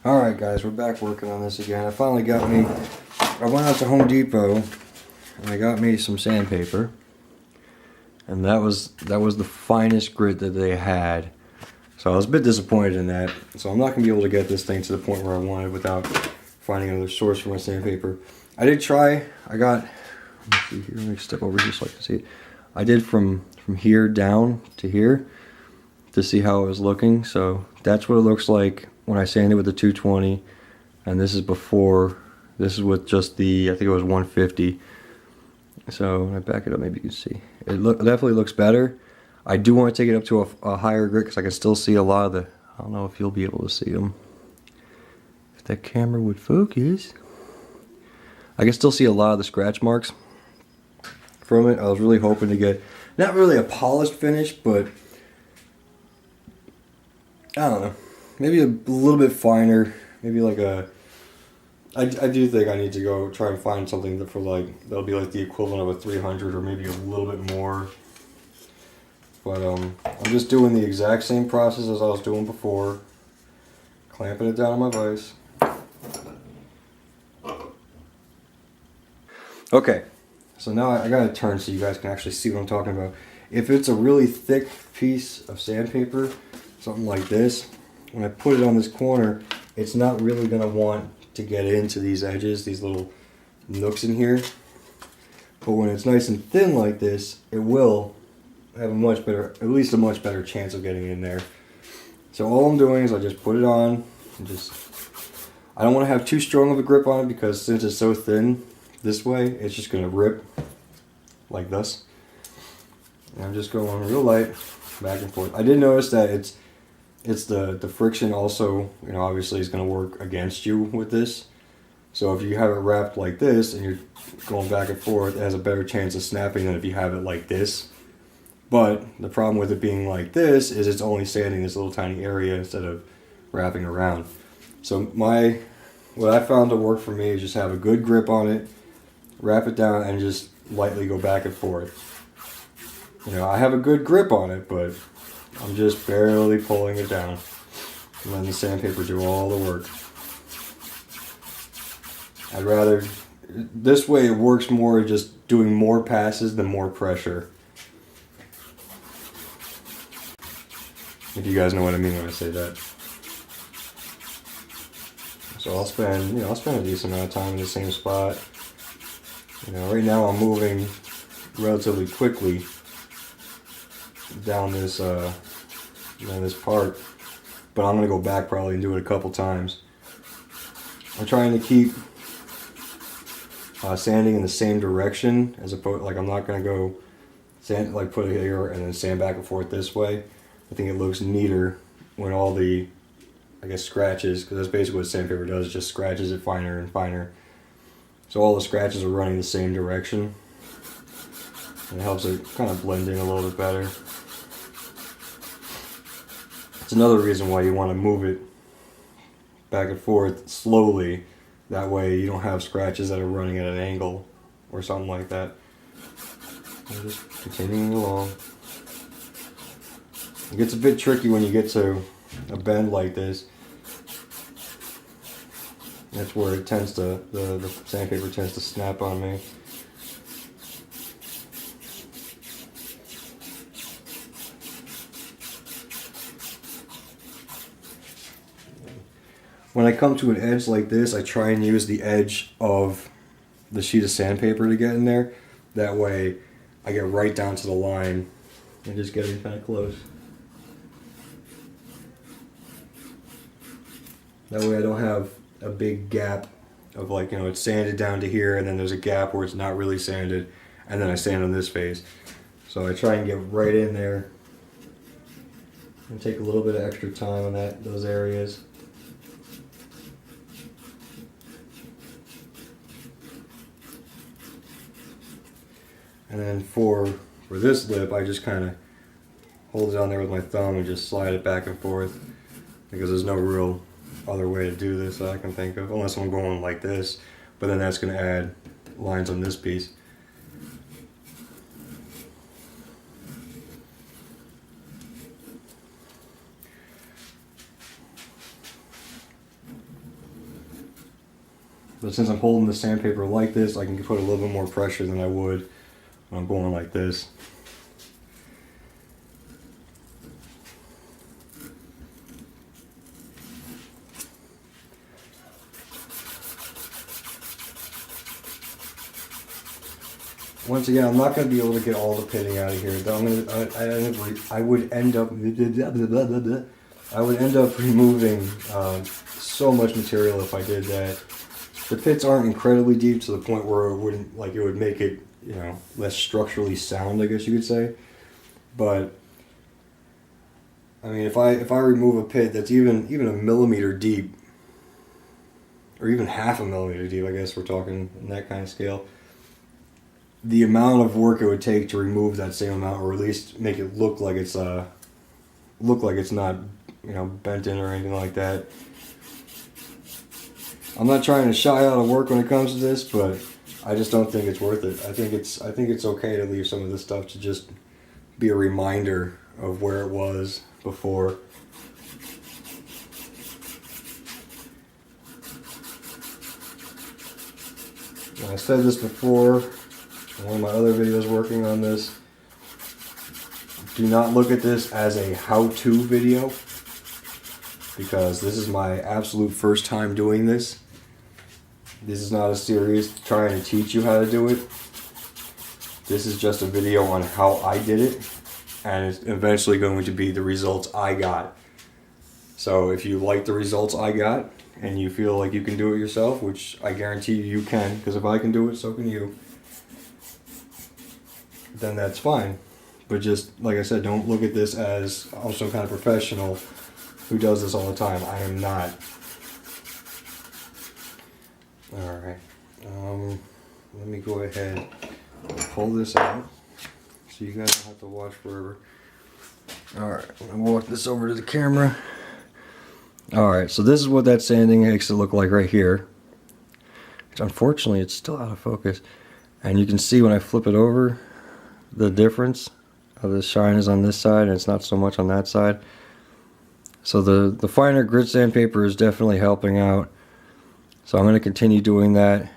Alright guys, we're back working on this again. I finally got me, I went out to Home Depot and I got me some sandpaper. And that was the finest grit that they had. So I was a bit disappointed in that. So I'm not going to be able to get this thing to the point where I wanted without finding another source for my sandpaper. I did try, I got, let me see here, let me step over here so I can see it. I did from here down to here to see how it was looking. So that's what it looks like when I sanded with the 220, and this is before. This is with just the, I think it was 150. So when I back it up, maybe you can see. It definitely looks better. I do want to take it up to a higher grit because I can still see a lot of the, I don't know if you'll be able to see them. If that camera would focus. I can still see a lot of the scratch marks from it. I was really hoping to get, not really a polished finish, but I don't know. Maybe a little bit finer. Maybe like a, I do think I need to go try and find something that for like, that'll be like the equivalent of a 300 or maybe a little bit more. But I'm just doing the exact same process as I was doing before. Clamping it down on my vise. Okay, so now I gotta turn so you guys can actually see what I'm talking about. If it's a really thick piece of sandpaper, something like this, when I put it on this corner, it's not really gonna want to get into these edges, these little nooks in here. But when it's nice and thin like this, it will have a much better, at least a much better chance of getting in there. So all I'm doing is I just put it on and just, I don't want to have too strong of a grip on it because since it's so thin this way, it's just going to rip like this. And I'm just going real light back and forth. I did notice that it's the friction also, you know, obviously is going to work against you with this. So if you have it wrapped like this and you're going back and forth, it has a better chance of snapping than if you have it like this. But the problem with it being like this is it's only sanding this little tiny area instead of wrapping around. So what I found to work for me is just have a good grip on it, wrap it down, and just lightly go back and forth. You know, I have a good grip on it, but I'm just barely pulling it down and letting the sandpaper do all the work. I'd rather, this way it works more just doing more passes than more pressure. If you guys know what I mean when I say that. So I'll spend a decent amount of time in the same spot. You know, right now I'm moving relatively quickly down this this part, but I'm gonna go back probably and do it a couple times. I'm trying to keep sanding in the same direction as opposed, like I'm not gonna go sand, like put it here and then sand back and forth this way. I think it looks neater when all the, I guess, scratches, because that's basically what sandpaper does, it just scratches it finer and finer. So all the scratches are running the same direction. And it helps it kind of blend in a little bit better. It's another reason why you want to move it back and forth slowly. That way you don't have scratches that are running at an angle or something like that. I'm just continuing along. It gets a bit tricky when you get to a bend like this. That's where it tends to, the sandpaper tends to snap on me. When I come to an edge like this, I try and use the edge of the sheet of sandpaper to get in there. That way I get right down to the line and just getting kind of close. That way I don't have a big gap of, like, you know, it's sanded down to here and then there's a gap where it's not really sanded and then I sand on this face. So I try and get right in there and take a little bit of extra time on those areas. And then for this lip, I just kind of hold it on there with my thumb and just slide it back and forth because there's no real other way to do this that I can think of, unless I'm going like this, but then that's going to add lines on this piece. But since I'm holding the sandpaper like this, I can put a little bit more pressure than I would when I'm going like this. Once again, I'm not going to be able to get all the pitting out of here. I would end up removing so much material if I did that. The pits aren't incredibly deep to the point where it wouldn't, like, it would make it, you know, less structurally sound, I guess you could say. But I mean, if I remove a pit that's even a millimeter deep, or even half a millimeter deep, I guess we're talking in that kind of scale, the amount of work it would take to remove that same amount, or at least make it look like it's not, you know, bent in or anything like that. I'm not trying to shy out of work when it comes to this, but I just don't think it's worth it. I think it's okay to leave some of this stuff to just be a reminder of where it was before. And I said this before in one of my other videos working on this. Do not look at this as a how-to video, because this is my absolute first time doing this. This is not a series trying to teach you how to do it. This is just a video on how I did it, and it's eventually going to be the results I got. So if you like the results I got, and you feel like you can do it yourself, which I guarantee you can, because if I can do it, so can you, then that's fine. But just, like I said, don't look at this as I'm some kind of professional who does this all the time. I am not. Alright. Let me go ahead and pull this out so you guys don't have to watch forever. Alright, I'm going to walk this over to the camera. Alright, so this is what that sanding makes it look like right here. Which unfortunately it's still out of focus. And you can see when I flip it over, the difference of the shine is on this side and it's not so much on that side. So the finer grit sandpaper is definitely helping out. So I'm going to continue doing that.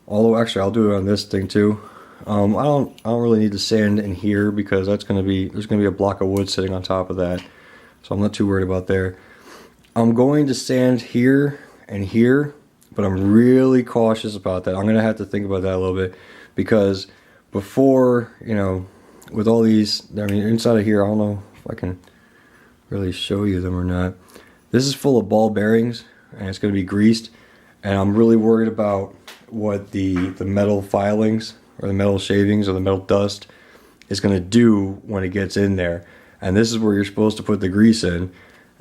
Although actually I'll do it on this thing too. I don't really need to sand in here because there's going to be a block of wood sitting on top of that. So I'm not too worried about there. I'm going to sand here and here, but I'm really cautious about that. I'm going to have to think about that a little bit, because before, you know, with all these, I mean, inside of here, I don't know if I can really show you them or not. This is full of ball bearings and it's going to be greased, and I'm really worried about what the metal filings or the metal shavings or the metal dust is going to do when it gets in there. And this is where you're supposed to put the grease in,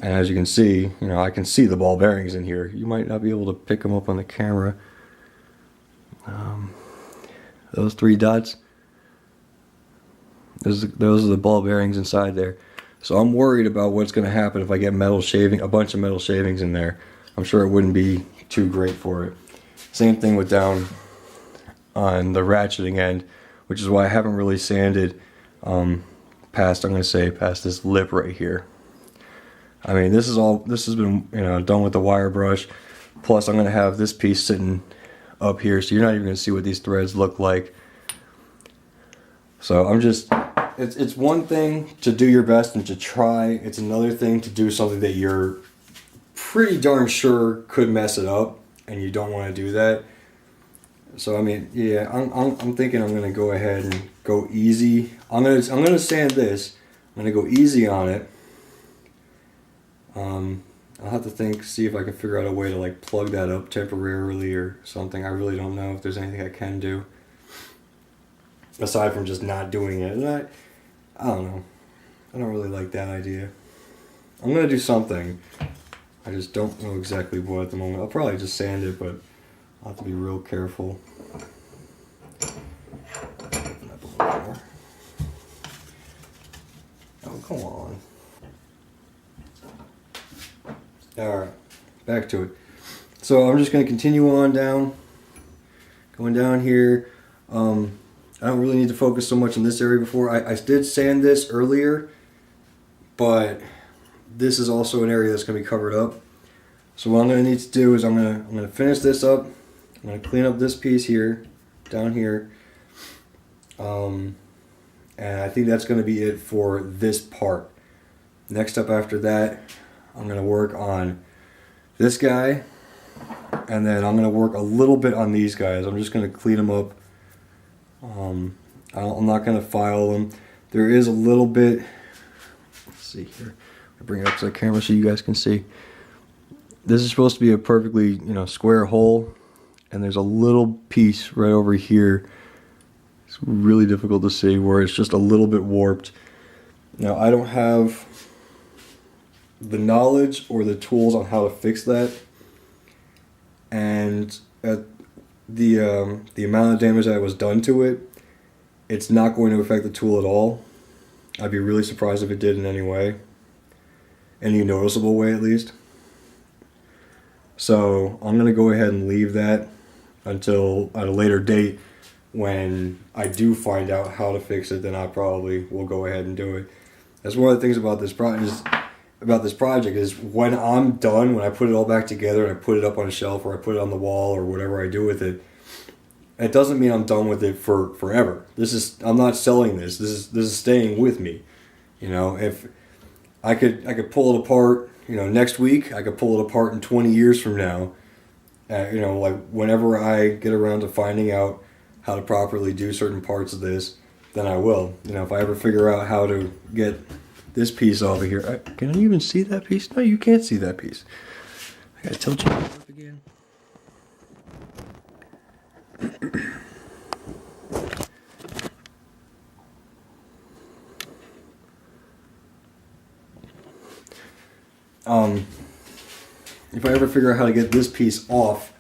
and as you can see, you know, I can see the ball bearings in here. You might not be able to pick them up on the camera. Those 3 dots, those are the ball bearings inside there. So I'm worried about what's going to happen if I get a bunch of metal shavings in there. I'm sure it wouldn't be too great for it. Same thing with down on the ratcheting end, which is why I haven't really sanded past this lip right here. I mean, this has been, you know, done with the wire brush. Plus I'm going to have this piece sitting up here, so you're not even going to see what these threads look like. So I'm just, it's one thing to do your best and to try. It's another thing to do something that you're pretty darn sure could mess it up, and you don't want to do that. So I mean, yeah, I'm thinking I'm gonna go ahead and go easy. I'm gonna sand this. I'm gonna go easy on it. I'll have to see if I can figure out a way to like plug that up temporarily or something. I really don't know if there's anything I can do aside from just not doing it. And I don't know. I don't really like that idea. I'm gonna do something. I just don't know exactly what at the moment. I'll probably just sand it, but I'll have to be real careful. Oh, come on. Alright, back to it. So I'm just going to continue on down. Going down here. I don't really need to focus so much on this area before. I did sand this earlier, but this is also an area that's going to be covered up. So what I'm gonna need to do is I'm gonna finish this up. I'm gonna clean up this piece here, down here. And I think that's gonna be it for this part. Next up after that, I'm gonna work on this guy, and then I'm gonna work a little bit on these guys. I'm just gonna clean them up. I'm not gonna file them. There is a little bit. Let's see here. I bring it up to the camera so you guys can see. This is supposed to be a perfectly, square hole, and there's a little piece right over here. It's really difficult to see where it's just a little bit warped. Now I don't have the knowledge or the tools on how to fix that, and at the amount of damage that was done to it, it's not going to affect the tool at all. I'd be really surprised if it did in any way, any noticeable way at least. So I'm going to go ahead and leave that until at a later date when I do find out how to fix it. Then I probably will go ahead and do it. That's one of the things about this project is when I'm done, when I put it all back together and I put it up on a shelf or I put it on the wall or whatever I do with it, it doesn't mean I'm done with it for forever. I'm not selling this. This is staying with me. If I could pull it apart, next week, I could pull it apart in 20 years from now. Like whenever I get around to finding out how to properly do certain parts of this, then I will. If I ever figure out how to get this piece off of here. Can you even see that piece? No, you can't see that piece. I gotta tilt you up again. If I ever figure out how to get this piece off,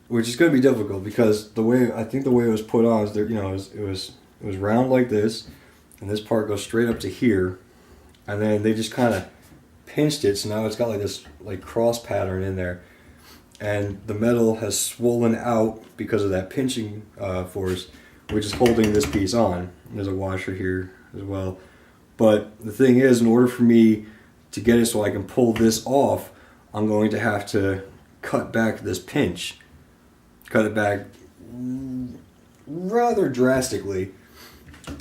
which is going to be difficult because the way it was put on is there, it was round like this, and this part goes straight up to here, and then they just kind of pinched it, so now it's got like this cross pattern in there, and the metal has swollen out because of that pinching force, which is holding this piece on. There's a washer here as well, but the thing is, in order for me to get it so I can pull this off, I'm going to have to cut back this pinch. Cut it back rather drastically.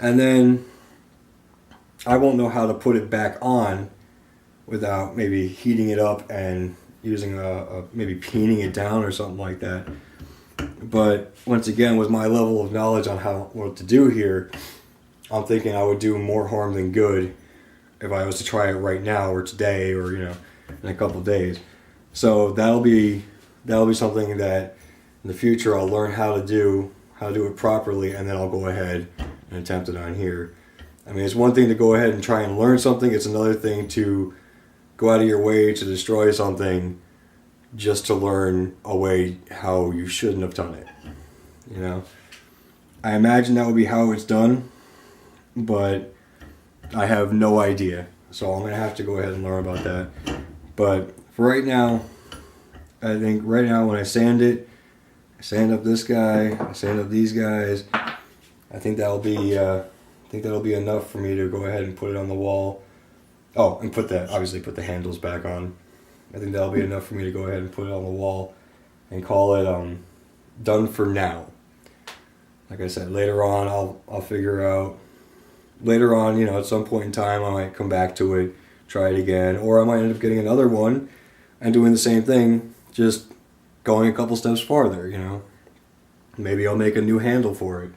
And then I won't know how to put it back on without maybe heating it up and using maybe peening it down or something like that. But once again, with my level of knowledge on what to do here, I'm thinking I would do more harm than good if I was to try it right now or today or in a couple of days. So that'll be something that in the future I'll learn how to do it properly, and then I'll go ahead and attempt it on here. I mean, it's one thing to go ahead and try and learn something. It's another thing to go out of your way to destroy something just to learn a way how you shouldn't have done it. I imagine that would be how it's done, but I have no idea. So I'm going to have to go ahead and learn about that. But for right now, I think when I sand it, I sand up this guy, I sand up these guys, I think that'll be enough for me to go ahead and put it on the wall. Oh, and put the handles back on. I think that'll be enough for me to go ahead and put it on the wall and call it done for now. Like I said, later on I'll figure out. Later on, at some point in time, I might come back to it, try it again, or I might end up getting another one and doing the same thing, just going a couple steps farther. Maybe I'll make a new handle for it.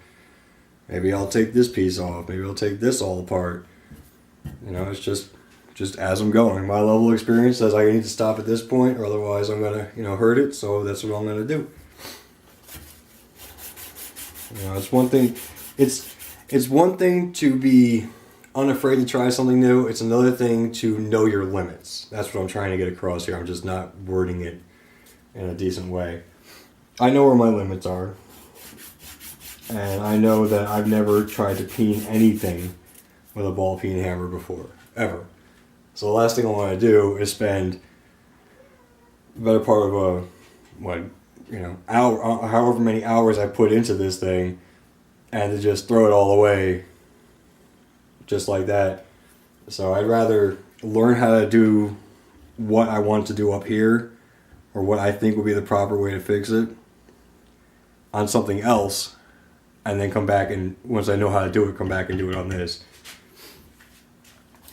Maybe I'll take this piece off. Maybe I'll take this all apart. It's just as I'm going. My level of experience says I need to stop at this point, or otherwise I'm gonna, hurt it. So that's what I'm gonna do. It's one thing. It's one thing to be unafraid to try something new. It's another thing to know your limits. That's what I'm trying to get across here. I'm just not wording it in a decent way. I know where my limits are. And I know that I've never tried to peen anything with a ball peen hammer before. Ever. So the last thing I want to do is spend the better part of hour, however many hours I put into this thing, and to just throw it all away just like that. So I'd rather learn how to do what I want to do up here, or what I think would be the proper way to fix it, on something else, and then come back and, once I know how to do it, come back and do it on this.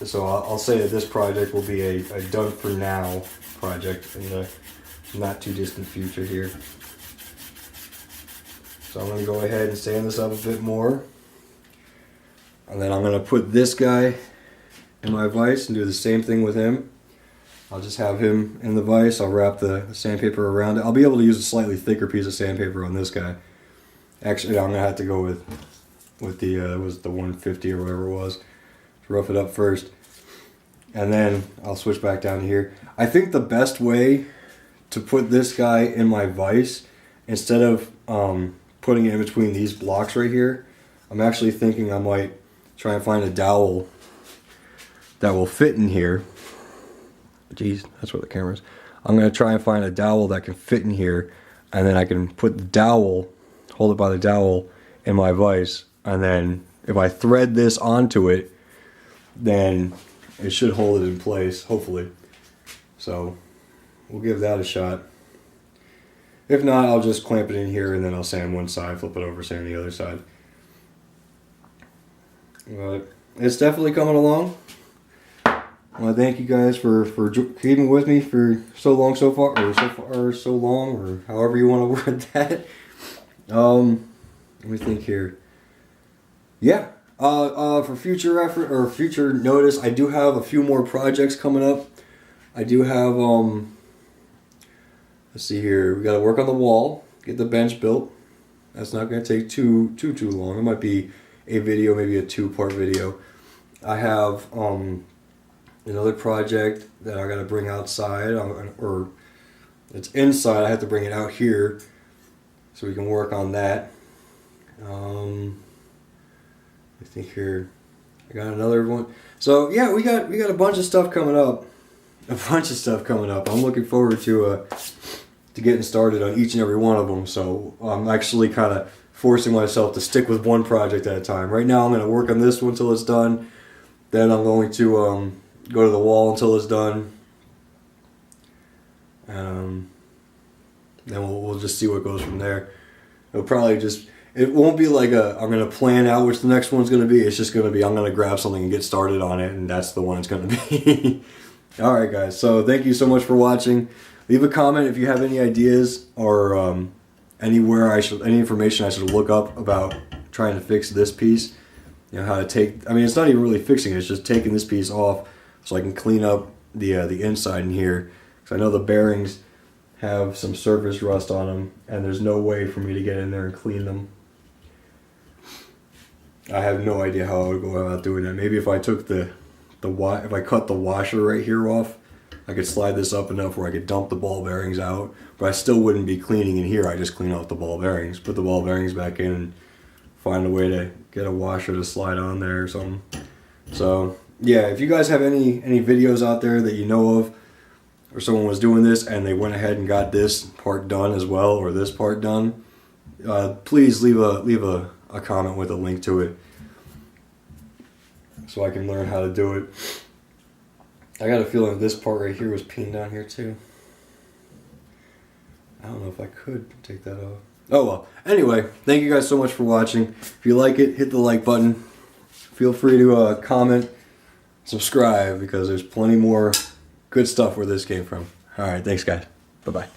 So I'll say that this project will be a done for now project in the not too distant future here. So I'm going to go ahead and sand this up a bit more. And then I'm going to put this guy in my vise and do the same thing with him. I'll just have him in the vise. I'll wrap the sandpaper around it. I'll be able to use a slightly thicker piece of sandpaper on this guy. Actually, I'm going to have to go with the was the 150 or whatever it was. Rough it up first. And then I'll switch back down to here. I think the best way to put this guy in my vise, instead of putting it in between these blocks right here, I'm actually thinking I might try and find a dowel that will fit in here. Jeez, that's where the camera is. I'm going to try and find a dowel that can fit in here, and then I can put the dowel, hold it by the dowel in my vise, and then if I thread this onto it, then it should hold it in place, hopefully. So we'll give that a shot. If not, I'll just clamp it in here and then I'll sand one side, flip it over, sand the other side. But it's definitely coming along. I want to thank you guys for keeping with me for so long so far, or so long, or however you want to word that. Let me think here. Yeah. For future effort or future notice, I do have a few more projects coming up. I do have let's see here. We got to work on the wall, get the bench built. That's not going to take too long. It might be a video, maybe a 2-part video. I have another project that I got to bring outside, or it's inside. I have to bring it out here so we can work on that. I think here I got another one. So yeah, we got a bunch of stuff coming up. I'm looking forward to getting started on each and every one of them. So I'm actually kind of forcing myself to stick with one project at a time. Right now I'm going to work on this one until it's done. Then I'm going to go to the wall until it's done. Then we'll just see what goes from there. It'll probably just, it won't be like I'm going to plan out which the next one's going to be. It's just going to be, I'm going to grab something and get started on it, and that's the one it's going to be. Alright guys, so thank you so much for watching. Leave a comment if you have any ideas or any information I should look up about trying to fix this piece. You know, how to take, I mean, it's not even really fixing it, it's just taking this piece off so I can clean up the inside in here. Because I know the bearings have some surface rust on them, and there's no way for me to get in there and clean them. I have no idea how I would go about doing that. Maybe if I took if I cut the washer right here off, I could slide this up enough where I could dump the ball bearings out, but I still wouldn't be cleaning in here. I just clean out the ball bearings, put the ball bearings back in, and find a way to get a washer to slide on there or something. So yeah, if you guys have any videos out there that you know of, or someone was doing this and they went ahead and got this part done as well, or this part done, please leave a comment with a link to it so I can learn how to do it. I got a feeling this part right here was pinned down here too. I don't know if I could take that off. Oh well. Anyway, thank you guys so much for watching. If you like it, hit the like button. Feel free to comment, subscribe, because there's plenty more good stuff where this came from. Alright, thanks guys. Bye-bye.